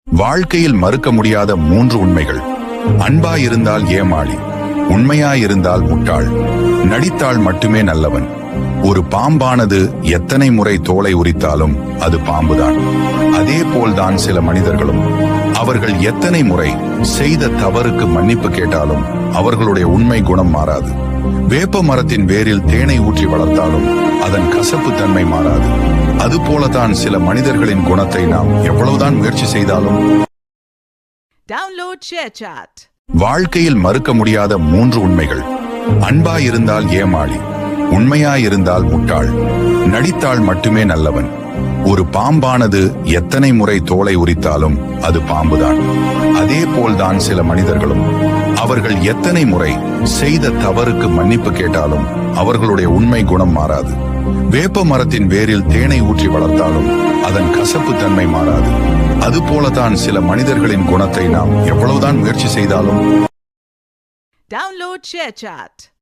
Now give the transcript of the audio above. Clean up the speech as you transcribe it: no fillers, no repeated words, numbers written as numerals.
வாழ்க்கையில் மறுக்க முடியாத 3 உண்மைகள். அன்பாயிருந்தால் ஏமாளி, உண்மையாயிருந்தால் முட்டாள், நடித்தால் மட்டுமே நல்லவன். ஒரு பாம்பானது எத்தனை முறை தோலை உரித்தாலும் அது பாம்புதான். அதே போல்தான் சில மனிதர்களும். அவர்கள் எத்தனை முறை செய்த தவறுக்கு மன்னிப்பு கேட்டாலும் அவர்களுடைய உண்மை குணம் மாறாது. வேப்ப மரத்தின் வேரில் தேனை ஊற்றி வளர்த்தாலும் அதன் கசப்பு தன்மை மாறாது. அதுபோலதான் சில மனிதர்களின் குணத்தை நாம் எவ்வளவுதான் முயற்சி செய்தாலும். Download ShareChat. வாழ்க்கையில் மறுக்க முடியாத 3 உண்மைகள். அன்பாயிருந்தால் ஏமாளி, உண்மையாயிருந்தால் முட்டாள், நடித்தால் மட்டுமே நல்லவன். ஒரு பாம்பானது எத்தனை முறை தோலை உரித்தாலும் அது பாம்புதான். அதே போல்தான் சில மனிதர்களும். அவர்கள் எத்தனை முறை செய்த தவறுக்கு மன்னிப்பு கேட்டாலும் அவர்களுடைய உண்மை குணம் மாறாது. வேப்ப மரத்தின் வேரில் தேனை ஊற்றி வளர்த்தாலும் அதன் கசப்பு தன்மை மாறாது. அதுபோலதான் சில மனிதர்களின் குணத்தை நாம் எவ்வளவுதான் முயற்சி செய்தாலும். Download ShareChat.